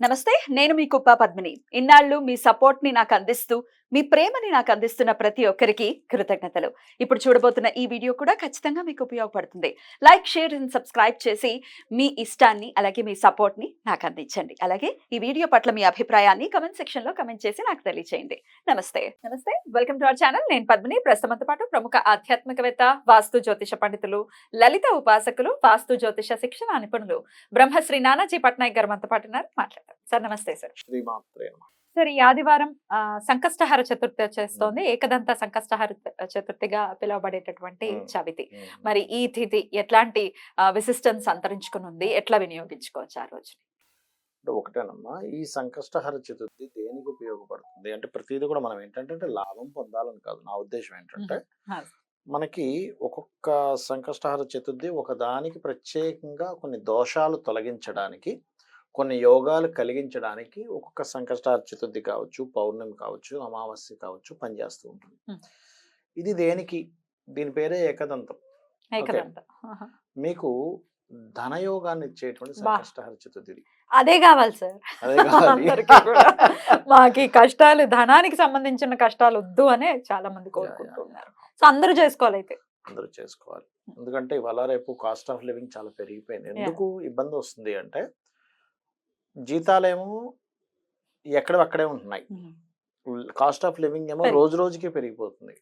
నమస్తే. నేను మీ కుప్ప పద్మిని. ఇన్నాళ్ళు మీ సపోర్ట్‌ని నాకందిస్తూ, మీ ప్రేమని నాకందిస్తున్న ప్రతి ఒక్కరికి కృతజ్ఞతలు. ఇప్పుడు చూడబోతున్న ఈ వీడియో కూడా ఖచ్చితంగా మీకు ఉపయోగపడుతుంది. లైక్, షేర్ అండ్ సబ్స్క్రైబ్ చేసి మీ ఇష్టాన్ని అలాగే మీ సపోర్ట్‌ని నాకందించండి. అలాగే ఈ వీడియో పట్ల మీ అభిప్రాయాన్ని కామెంట్ సెక్షన్‌లో కామెంట్ చేసి నాకు తెలియజేయండి. నమస్తే. నమస్తే. Welcome to our channel. నేను పద్మిని. ప్రస్తుతంతో పాటు ప్రముఖ ఆధ్యాత్మికవేత్త, వాస్తు జ్యోతిష పండితులు, లలిత ఉపాసకులు, వాస్తు జ్యోతిష శిక్షణ నిపుణులు బ్రహ్మశ్రీ నానాజీ పట్నాయక్ గారు మనతో పాటు ఉన్నారు. మాట్లాడతారు. సార్ నమస్తే సార్. శ్రీమాత్రే నమః. సార్ ఈ ఆదివారం సంకష్టహార చతుర్థి వచ్చేస్తోంది. ఏకదంత సంకష్టహార చతుర్థిగా పిలువబడేటటువంటి చవితి. మరి ఈ తిథి ఎట్లాంటి విశిష్టం సంతరించుకుని ఉంది? ఎట్లా వినియోగించుకోవచ్చు ఆ రోజు? అంటే ఒకటేనమ్మా, ఈ సంకష్టహర చతుర్థి దేనికి ఉపయోగపడుతుంది అంటే ప్రతిదీ కూడా మనం ఏంటంటే లాభం పొందాలని కాదు. నా ఉద్దేశం ఏంటంటే మనకి ఒక్కొక్క సంకష్టహర చతుర్థి ఒకదానికి ప్రత్యేకంగా కొన్ని దోషాలు తొలగించడానికి, కొన్ని యోగాలు కలిగించడానికి ఒక్కొక్క సంకష్టహర చతుర్థి కావచ్చు, పౌర్ణమి కావచ్చు, అమావాస్య కావచ్చు పనిచేస్తూ ఉంటుంది. ఇది దేనికి? దీని పేరే ఏకదంతం. మీకు ధనయోగాన్ని ఇచ్చేటువంటి సంకష్టహర చతుర్థి. అదే కావాలి సార్. అదే కావాలి. మాకు కష్టాలు, ధనానికి సంబంధించిన కష్టాలు వద్దు అనే చాలా మంది కోరుకుంటున్నారు. సో అందరూ చేసుకోవాలి. అయితే అందరూ చేసుకోవాలి. ఎందుకంటే ఇవాళ రేపు కాస్ట్ ఆఫ్ లివింగ్ చాలా పెరిగిపోయింది. ఎందుకు ఇబ్బంది వస్తుంది అంటే జీతాలేమో ఎక్కడవక్కడే ఉంటున్నాయి. కాస్ట్ ఆఫ్ లివింగ్ ఏమో రోజు రోజుకి పెరిగిపోతుంది.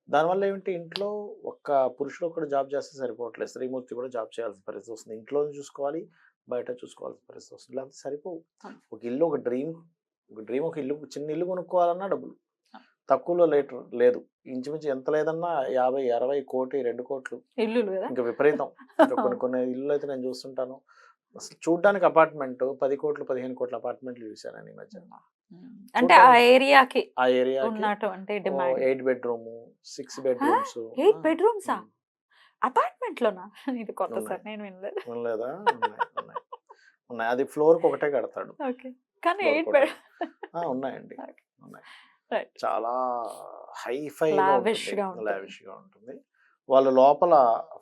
దానివల్ల ఏమిటి, ఇంట్లో ఒక్క పురుషుడు ఒక్కడు జాబ్ చేస్తే సరిపోవట్లేదు, స్త్రీమూర్తి కూడా జాబ్ చేయాల్సిన పరిస్థితి వస్తుంది. ఇంట్లో చూసుకోవాలి, బయట చూసుకోవాల్సిన పరిస్థితి వస్తుంది. లేకపోతే సరిపోవు. ఒక ఇల్లు, ఒక డ్రీమ్ ఒక ఇల్లు, చిన్న ఇల్లు కొనుక్కోవాలన్నా డబ్బులు తక్కువలో లేదు. ఇంచుమించు ఎంత లేదన్నా 50, 60 కోటి, 2 కోట్లు ఇల్లు ఇంకా విపరీతం. కొన్ని ఇల్లు అయితే నేను చూస్తుంటాను. అసలు చూడ్డానికి అపార్ట్మెంట్ 10 కోట్లు, 15 కోట్ల అపార్ట్మెంట్లు చూశాను ఈ మధ్య. అంటే ఆ ఏరియాకి ఆ ఏరియా ఉన్నటువంటి 8 బెడ్రూమ్, 6 బెడ్రూమ్స్. 8 బెడ్రూమ్సా అపార్ట్మెంట్ లోనా? ఇది కొత్త సార్, నేను వినలేదా? ఉన్నాయి. అది ఫ్లోర్ కి ఒకటే కడతాడు. కానీ 8 ఉన్నాయండి, ఉన్నాయి. చాలా హైఫై లావిష్ గా ఉంటుంది. వాళ్ళు లోపల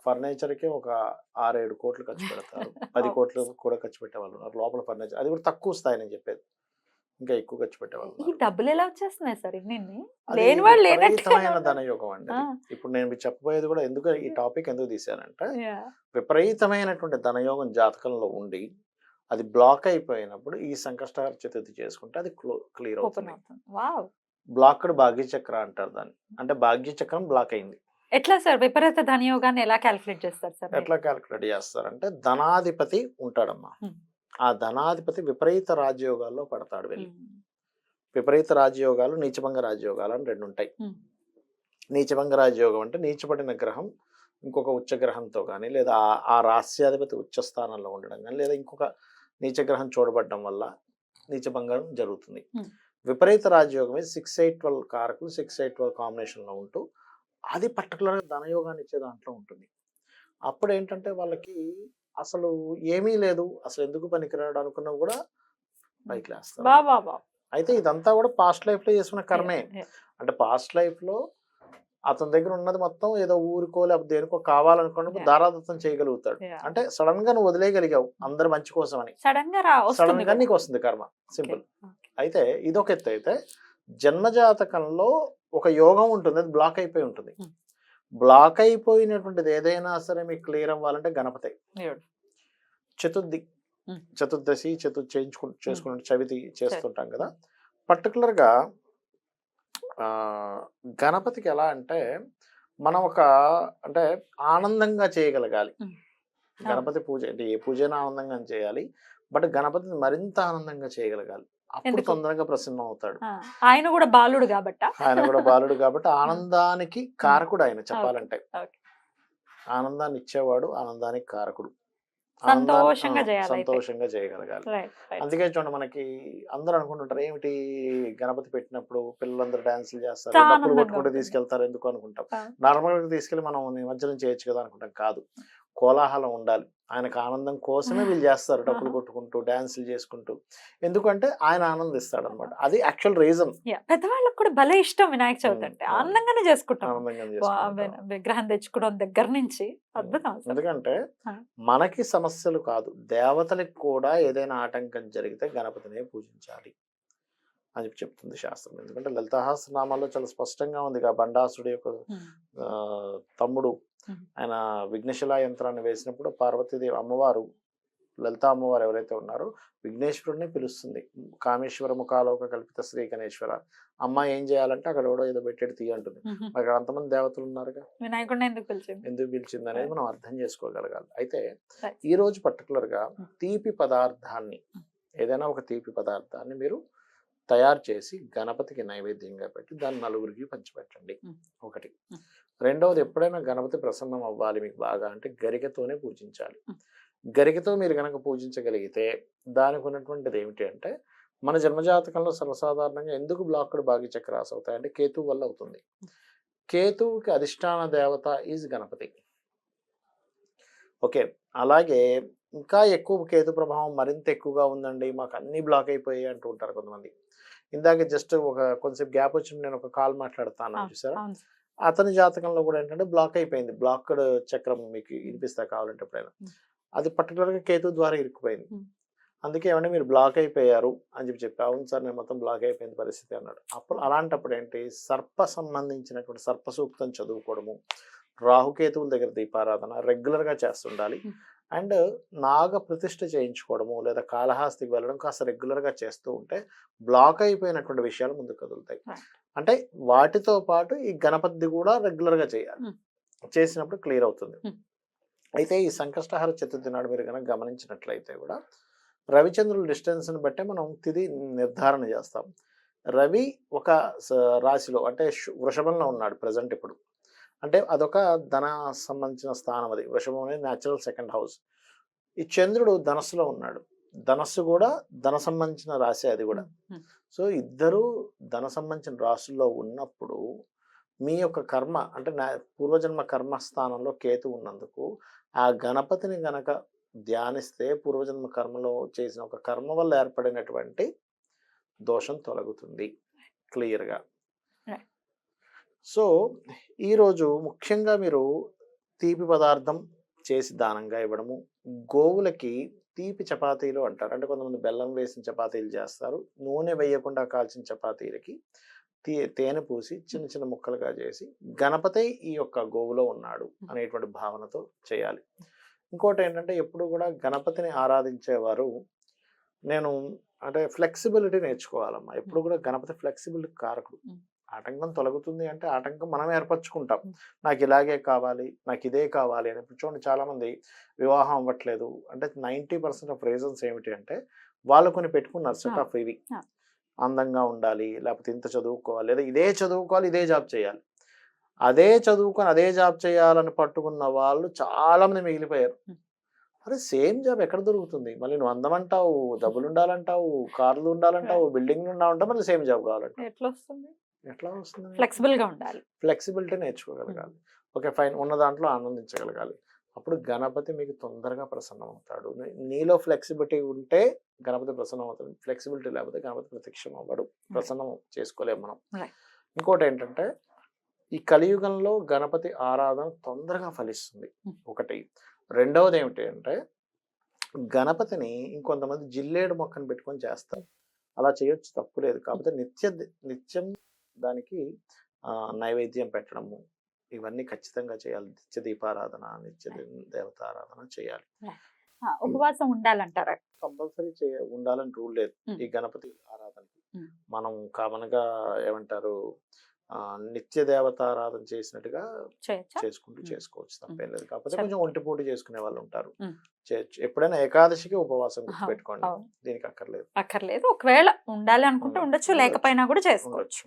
ఫర్నిచర్ కి ఒక 6-7 కోట్లు ఖర్చు పెడతారు. 10 కోట్లు కూడా ఖర్చు పెట్టేవాళ్ళు ఉన్నారు లోపల ఫర్నిచర్. అది కూడా తక్కువ స్థాయి నేను చెప్పేది, ఇంకా ఎక్కువ ఖర్చు పెట్టేవాళ్ళు. ఈ డబ్బులు ఎలా వచ్చేస్తున్నాయి సార్? విపరీతమైన ధనయోగం అండి. ఇప్పుడు నేను మీకు చెప్పబోయేది కూడా ఎందుకు, ఈ టాపిక్ ఎందుకు తీశానంటే విపరీతమైనటువంటి ధనయోగం జాతకంలో ఉండి అది బ్లాక్ అయిపోయినప్పుడు ఈ సంకష్టహర చతుర్థి చేసుకుంటే అది క్లియర్ అవుతుంది. బ్లాక్డ్ భాగ్యచక్ర అంటారు దాన్ని. అంటే భాగ్యచక్రం బ్లాక్ అయింది. ఎట్లా సార్ విపరీత ధనయోగాన్ని ఎలా క్యాలిక్యులేట్ చేస్తారు సార్? ఎట్లా క్యాలిక్యులేట్ చేస్తారంటే ధనాధిపతి ఉంటాడమ్మా. ఆ ధనాధిపతి విపరీత రాజయోగాల్లో పడతాడు వెళ్ళి. విపరీత రాజయోగాలు, నీచభంగ రాజయోగాలు అని 2 ఉంటాయి. నీచభంగ రాజయోగం అంటే నీచపడిన గ్రహం ఇంకొక ఉచ్చ గ్రహంతో కానీ, లేదా ఆ రాస్యాధిపతి ఉచ్చ స్థానంలో ఉండడం కానీ, లేదా ఇంకొక నీచగ్రహం చూడబడడం వల్ల నీచభంగం జరుగుతుంది. విపరీత రాజయోగం 6-8-12 కారకులు 6-8-12 కాంబినేషన్లో ఉంటూ అది పర్టికులర్గా ధనయోగాన్ని ఇచ్చే దాంట్లో ఉంటుంది. అప్పుడు ఏంటంటే వాళ్ళకి అసలు ఏమీ లేదు, అసలు ఎందుకు పనికిరాడు అనుకున్నా కూడా పైకి లేస్తారు. అయితే ఇదంతా కూడా పాస్ట్ లైఫ్ లో చేసుకున్న కర్మే. అంటే పాస్ట్ లైఫ్ లో అతని దగ్గర ఉన్నది మొత్తం ఏదో ఊరికో లేకపోతే దేనికో కావాలనుకున్నప్పుడు దారాదత్తం చేయగలుగుతాడు. అంటే సడన్ గా నువ్వు వదిలేయగలిగావు అందరి మంచి కోసం అని, సడన్ గా నీకు వస్తుంది కర్మ. సింపుల్. అయితే ఇదొక ఎత్తు. అయితే జన్మజాతకంలో ఒక యోగం ఉంటుంది, అది బ్లాక్ అయిపోయి ఉంటుంది. బ్లాక్ అయిపోయినటువంటిది ఏదైనా సరే మీకు క్లియర్ అవ్వాలంటే గణపతి చతుర్దశి చేసుకుంటే చవితి చేస్తుంటాం కదా. పర్టికులర్ గా గణపతికి ఎలా అంటే మనం అంటే ఆనందంగా చేయగలగాలి. గణపతి పూజ అంటే ఏ పూజైనా ఆనందంగా చేయాలి, బట్ గణపతిని మరింత ఆనందంగా చేయగలగాలి. అప్పుడు తొందరగా ప్రసన్నం అవుతాడు. ఆయన కూడా బాలుడు కాబట్టి ఆనందానికి కారకుడు ఆయన. చెప్పాలంటే ఆనందాన్ని ఇచ్చేవాడు, ఆనందానికి కారకుడు. సంతోషంగా చేయగలగాలి. అందుకే చూడండి, మనకి అందరూ అనుకుంటుంటారు ఏమిటి గణపతి పెట్టినప్పుడు పిల్లలందరూ డాన్సులు చేస్తారు, డబ్బులు కొట్టుకుంటూ తీసుకెళ్తారు ఎందుకు అనుకుంటాం. నార్మల్ గా తీసుకెళ్లి మనం నిమజ్జనం చేయొచ్చు కదా అనుకుంటాం. కాదు, కోలాహలం ఉండాలి. ఆయనకు ఆనందం కోసమే వీళ్ళు చేస్తారు. డప్పులు కొట్టుకుంటూ, డాన్సులు చేసుకుంటూ. ఎందుకంటే ఆయన ఆనందిస్తాడనమాట. అది యాక్చువల్ రీజన్. పెద్దవాళ్ళకి కూడా భలే ఇష్టం వినాయక చవితి అంటే. ఆనందంగానే చేసుకుంటాం. ఆనందంగా చేసుకుంటాం. విగ్రహం తెచ్చుకోవడం దగ్గర నుంచి అద్భుతం అసలు. ఎందుకంటే ఆ. మనకి సమస్యలు కాదు, దేవతలకు కూడా ఏదైనా ఆటంకం జరిగితే గణపతినే పూజించాలి అని చెప్పి చెప్తుంది శాస్త్రం. ఎందుకంటే లలితాసహస్రనామాల్లో చాలా స్పష్టంగా ఉంది. బండాసుడి యొక్క తమ్ముడు ఆయన విఘ్నశిలా యంత్రాన్ని వేసినప్పుడు పార్వతీదేవి అమ్మవారు, లలిత అమ్మవారు ఎవరైతే ఉన్నారో విఘ్నేశ్వరుడిని పిలుస్తుంది. కామేశ్వర ముఖాలోక కల్పిత శ్రీ గణేశ్వర. అమ్మ ఏం చేయాలంటే అక్కడ ఎవడో ఏదో పెట్టేది తీయ అంటుంది. అక్కడ అంతమంది దేవతలు ఉన్నారుగా, వినాయకుడిని ఎందుకు పిలిచింది అనేది మనం అర్థం చేసుకోగలగాలి. అయితే ఈ రోజు పర్టికులర్ గా తీపి పదార్థాన్ని, ఏదైనా ఒక తీపి పదార్థాన్ని మీరు తయారు చేసి గణపతికి నైవేద్యంగా పెట్టి దాన్ని నలుగురికి పంచిపెట్టండి. ఒకటి. రెండవది, ఎప్పుడైనా గణపతి ప్రసన్నం అవ్వాలి మీకు బాగా అంటే గరికతోనే పూజించాలి. గరికతో మీరు కనుక పూజించగలిగితే దానికి ఉన్నటువంటిది ఏమిటి అంటే, మన జన్మజాతకంలో సర్వసాధారణంగా ఎందుకు బ్లాక్డ్ భాగ్యచక్ర రాశి అవుతాయి అంటే కేతువు వల్ల అవుతుంది. కేతువుకి అధిష్టాన దేవత ఈజ్ గణపతి. ఓకే. అలాగే ఇంకా ఎక్కువ కేతు ప్రభావం మరింత ఎక్కువగా ఉందండి, మాకు అన్ని బ్లాక్ అయిపోయాయి అంటూ ఉంటారు కొంతమంది. ఇందాక జస్ట్ కొంచెం గ్యాప్ వచ్చి నేను ఒక కాల్ మాట్లాడుతాను చూసారా, అతని జాతకంలో కూడా ఏంటంటే బ్లాక్ అయిపోయింది. బ్లాక్డ్ చక్రం మీకు వినిపిస్తా కావాలంటే ఎప్పుడైనా, అది పర్టికులర్గా కేతు ద్వారా ఇరుక్కుపోయింది. అందుకే ఏమంటే మీరు బ్లాక్ అయిపోయారు అని చెప్పి అవును సార్ నేను మొత్తం బ్లాక్ అయిపోయింది పరిస్థితి అన్నాడు. అప్పుడు అలాంటప్పుడు ఏంటి, సర్ప సంబంధించినటువంటి సర్ప సూక్తం చదువుకోవడము, రాహుకేతువుల దగ్గర దీపారాధన రెగ్యులర్గా చేస్తుండాలి. అండ్ నాగ ప్రతిష్ఠ చేయించుకోవడము లేదా కాళహస్తికి వెళ్ళడం కాస్త రెగ్యులర్గా చేస్తూ ఉంటే బ్లాక్ అయిపోయినటువంటి విషయాలు ముందుకు కదులుతాయి. అంటే వాటితో పాటు ఈ గణపతి కూడా రెగ్యులర్గా చేయాలి. చేసినప్పుడు క్లియర్ అవుతుంది. అయితే ఈ సంకష్టహార చతుర్థి నాడు మీరు కనుక గమనించినట్లయితే కూడా రవిచంద్రుల డిస్టెన్స్ని బట్టే మనం తిథి నిర్ధారణ చేస్తాం. రవి ఒక రాశిలో అంటే వృషభంలో ఉన్నాడు ప్రజెంట్ ఇప్పుడు. అంటే అదొక ధన సంబంధించిన స్థానం. అది వృషభం అనేది న్యాచురల్ సెకండ్ హౌస్. ఈ చంద్రుడు ధనస్సులో ఉన్నాడు. ధనస్సు కూడా ధన సంబంధించిన రాశి అది కూడా. సో ఇద్దరు ధన సంబంధించిన రాశుల్లో ఉన్నప్పుడు మీ యొక్క కర్మ అంటే పూర్వజన్మ కర్మ స్థానంలో కేతు ఉన్నందుకు ఆ గణపతిని గనక ధ్యానిస్తే పూర్వజన్మ కర్మలో చేసిన ఒక కర్మ వల్ల ఏర్పడినటువంటి దోషం తొలగుతుంది క్లియర్గా. సో ఈరోజు ముఖ్యంగా మీరు తీపి పదార్థం చేసి దానంగా ఇవ్వడము, గోవులకి తీపి చపాతీలు అంటారు. అంటే కొంతమంది బెల్లం వేసిన చపాతీలు చేస్తారు. నూనె వేయకుండా కాల్చిన చపాతీలకి తేనె పూసి చిన్న చిన్న ముక్కలుగా చేసి గణపతి ఈ యొక్క గోవులో ఉన్నాడు అనేటువంటి భావనతో చేయాలి. ఇంకోటి ఏంటంటే ఎప్పుడు కూడా గణపతిని ఆరాధించేవారు నేను అంటే ఫ్లెక్సిబిలిటీ నేర్చుకోవాలమ్మా. ఎప్పుడు కూడా గణపతి ఫ్లెక్సిబిలిటీ కారకుడు. ఆటంకం తొలగుతుంది అంటే ఆటంకం మనం ఏర్పరచుకుంటాం. నాకు ఇలాగే కావాలి, నాకు ఇదే కావాలి అని. ఇప్పుడు చూడండి చాలామంది వివాహం అవ్వట్లేదు అంటే 90% ఆఫ్ రీజన్స్ ఏమిటి అంటే వాళ్ళు కొన్ని పెట్టుకున్నారు సెట్ ఆఫ్ ఇవి. అందంగా ఉండాలి, లేకపోతే ఇంత చదువుకోవాలి, లేదా ఇదే చదువుకోవాలి, ఇదే జాబ్ చేయాలి. అదే చదువుకొని అదే జాబ్ చేయాలని పట్టుకున్న వాళ్ళు చాలా మంది మిగిలిపోయారు. అరే సేమ్ జాబ్ ఎక్కడ దొరుకుతుంది? మళ్ళీ నువ్వు అందం అంటావు, డబ్బులు ఉండాలంటావు, కార్లు ఉండాలంటావు, బిల్డింగ్లు ఉండాలంటావు, మళ్ళీ సేమ్ జాబ్ కావాలంటావు. ఎట్లా వస్తుంది? ఫ్లెక్సిబుల్గా ఉండాలి, ఫ్లెక్సిబిలిటీ నేర్చుకోగలగాలి. ఓకే ఫైన్, ఉన్న దాంట్లో ఆనందించగలగాలి. అప్పుడు గణపతి మీకు తొందరగా ప్రసన్నం అవుతాడు. నీలో ఫ్లెక్సిబిలిటీ ఉంటే గణపతి ప్రసన్నం అవుతాడు. ఫ్లెక్సిబిలిటీ లేకపోతే గణపతి ప్రత్యక్షం అవ్వడు, ప్రసన్నం చేసుకోలేము మనం. ఇంకోటి ఏంటంటే ఈ కలియుగంలో గణపతి ఆరాధన తొందరగా ఫలిస్తుంది ఒకటి. రెండవది ఏమిటి అంటే గణపతిని ఇంకొంతమంది జిల్లేడు మొక్కను పెట్టుకొని చేస్తారు. అలా చేయొచ్చు, తప్పు లేదు. కాకపోతే నిత్యం దానికి నైవేద్యం పెట్టడము ఇవన్నీ ఖచ్చితంగా చేయాలి. నిత్య దీపారాధన, నిత్య దేవతారాధన చేయాలి. ఉపవాసం ఉండాలంటారా? కంపల్సరీ ఉండాలని రూల్ లేదు ఈ గణపతి ఆరాధనకి. మనం కామన్ గా ఏమంటారు నిత్య దేవతారాధన చేసినట్టుగా చేసుకుంటూ చేసుకోవచ్చు, తప్పేం లేదు. కాకపోతే కొంచెం ఒంటిపూట చేసుకునే వాళ్ళు ఉంటారు, చేయొచ్చు. ఎప్పుడైనా ఏకాదశికి ఉపవాసం పెట్టుకోండి, దీనికి అక్కర్లేదు. ఒకవేళ ఉండాలి అనుకుంటే ఉండొచ్చు, లేకపోయినా కూడా చేసుకోవచ్చు,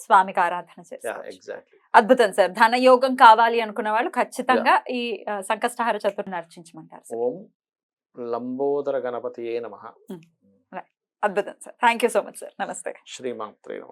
స్వామికి ఆరాధన చేసుకోవచ్చు. ఎగ్జాక్ట్లీ. అద్భుతం సార్. ధన యోగం కావాలి అనుకున్న వాళ్ళు ఖచ్చితంగా ఈ సంకష్టహార చతుర్థిని అర్చించమంటారు. ఓం లంబోదర గణపతియే నమః. అద్భుతం sir. Thank you so much sir. నమస్తే. శ్రీమాత్రే నమః.